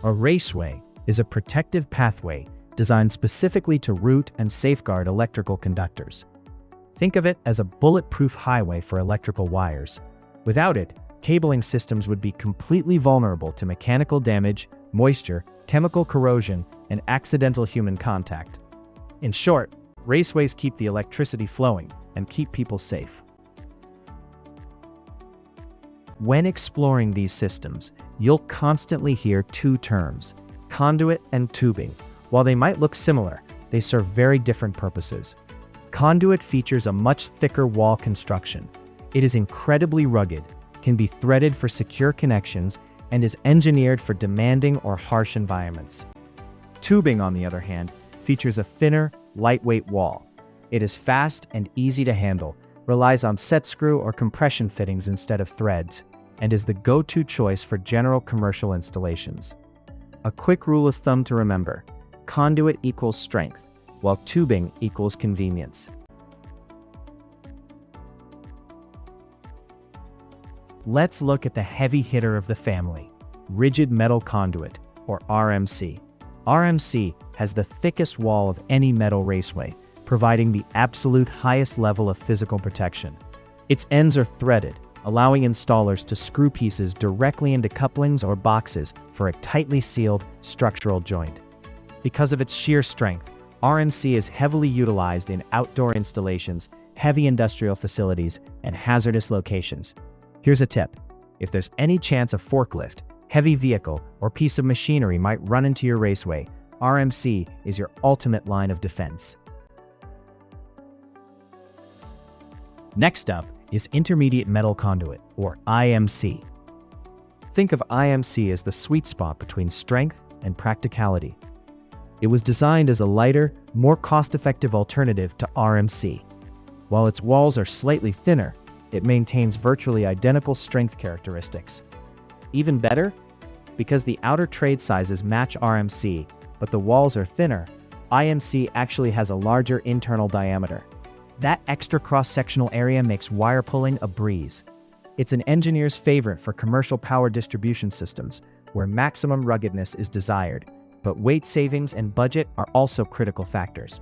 A raceway is a protective pathway designed specifically to route and safeguard electrical conductors. Think of it as a bulletproof highway for electrical wires. Without it, cabling systems would be completely vulnerable to mechanical damage, moisture, chemical corrosion, and accidental human contact. In short, raceways keep the electricity flowing and keep people safe. When exploring these systems, you'll constantly hear two terms, conduit and tubing. While they might look similar, they serve very different purposes. Conduit features a much thicker wall construction. It is incredibly rugged, can be threaded for secure connections, and is engineered for demanding or harsh environments. Tubing, on the other hand, features a thinner, lightweight wall. It is fast and easy to handle, relies on set screw or compression fittings instead of threads, and is the go-to choice for general commercial installations. A quick rule of thumb to remember: conduit equals strength, while tubing equals convenience. Let's look at the heavy hitter of the family, rigid metal conduit, or RMC. RMC has the thickest wall of any metal raceway, providing the absolute highest level of physical protection. Its ends are threaded, allowing installers to screw pieces directly into couplings or boxes for a tightly sealed structural joint. Because of its sheer strength, RMC is heavily utilized in outdoor installations, heavy industrial facilities, and hazardous locations. Here's a tip: if there's any chance a forklift, heavy vehicle, or piece of machinery might run into your raceway, RMC is your ultimate line of defense. Next up is intermediate metal conduit, or IMC. Think of IMC as the sweet spot between strength and practicality. It was designed as a lighter, more cost-effective alternative to RMC. While its walls are slightly thinner, it maintains virtually identical strength characteristics. Even better, because the outer trade sizes match RMC, but the walls are thinner, IMC actually has a larger internal diameter. That extra cross-sectional area makes wire pulling a breeze. It's an engineer's favorite for commercial power distribution systems, where maximum ruggedness is desired, but weight savings and budget are also critical factors.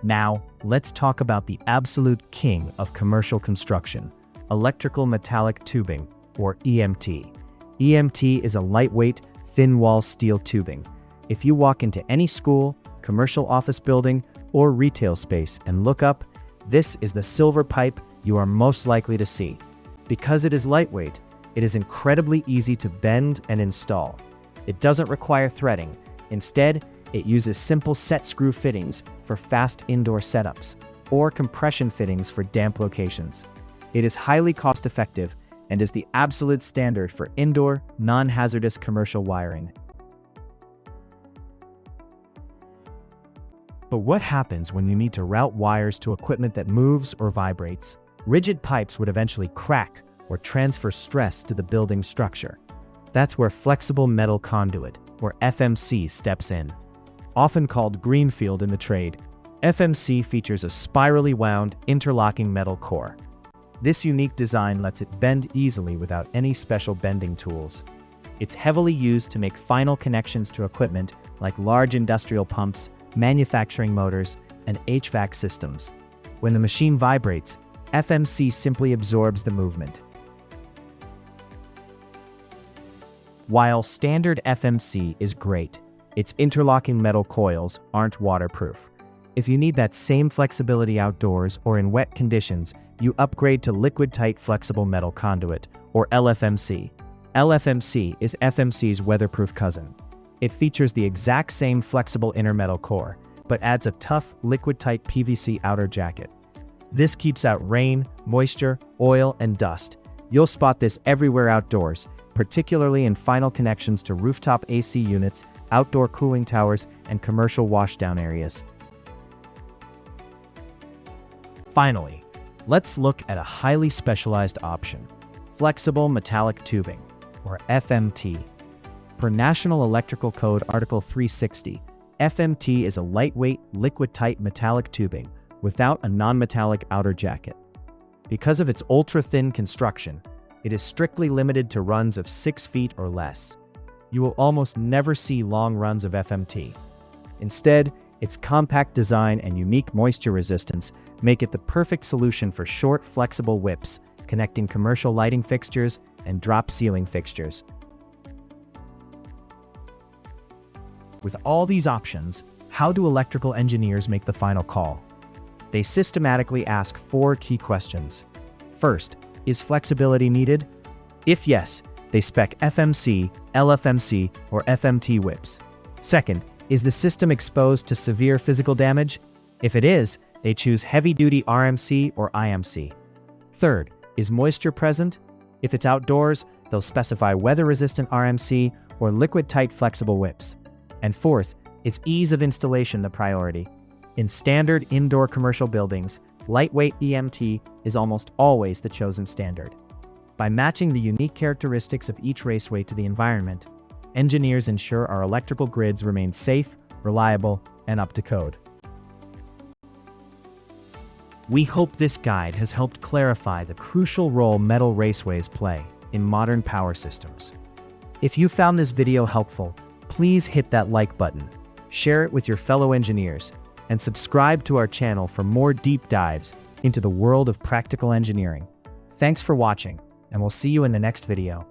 Now, let's talk about the absolute king of commercial construction, electrical metallic tubing, or EMT. EMT is a lightweight, thin-wall steel tubing. If you walk into any school, commercial office building, or retail space and look up, this is the silver pipe you are most likely to see. Because it is lightweight, it is incredibly easy to bend and install. It doesn't require threading. Instead, it uses simple set screw fittings for fast indoor setups, or compression fittings for damp locations. It is highly cost-effective and is the absolute standard for indoor, non-hazardous commercial wiring. But what happens when you need to route wires to equipment that moves or vibrates? Rigid pipes would eventually crack or transfer stress to the building structure. That's where flexible metal conduit, or FMC, steps in. Often called greenfield in the trade, FMC features a spirally wound, interlocking metal core. This unique design lets it bend easily without any special bending tools. It's heavily used to make final connections to equipment like large industrial pumps, manufacturing motors, and HVAC systems. When the machine vibrates, FMC simply absorbs the movement. While standard FMC is great, its interlocking metal coils aren't waterproof. If you need that same flexibility outdoors or in wet conditions, you upgrade to Liquidtight Flexible Metal Conduit, or LFMC. LFMC is FMC's weatherproof cousin. It features the exact same flexible inner metal core, but adds a tough, liquid-tight PVC outer jacket. This keeps out rain, moisture, oil, and dust. You'll spot this everywhere outdoors, particularly in final connections to rooftop AC units, outdoor cooling towers, and commercial washdown areas. Finally, let's look at a highly specialized option, flexible metallic tubing, or FMT. Per National Electrical Code Article 360, FMT is a lightweight, liquid-tight metallic tubing without a non-metallic outer jacket. Because of its ultra-thin construction, It is strictly limited to runs of 6 feet or less. You will almost never see long runs of FMT. Instead, its compact design and unique moisture resistance make it the perfect solution for short, flexible whips, connecting commercial lighting fixtures and drop ceiling fixtures. With all these options, how do electrical engineers make the final call? They systematically ask 4 key questions. First, is flexibility needed? If yes, they spec FMC, LFMC, or FMT whips. Second, is the system exposed to severe physical damage? If it is, they choose heavy-duty RMC or IMC. Third, is moisture present? If it's outdoors, they'll specify weather-resistant RMC or liquid-tight flexible whips. And fourth, is ease of installation the priority? In standard indoor commercial buildings, lightweight EMT is almost always the chosen standard. By matching the unique characteristics of each raceway to the environment, engineers ensure our electrical grids remain safe, reliable, and up to code. We hope this guide has helped clarify the crucial role metal raceways play in modern power systems. If you found this video helpful, please hit that like button, share it with your fellow engineers, and subscribe to our channel for more deep dives into the world of practical engineering. Thanks for watching, and we'll see you in the next video.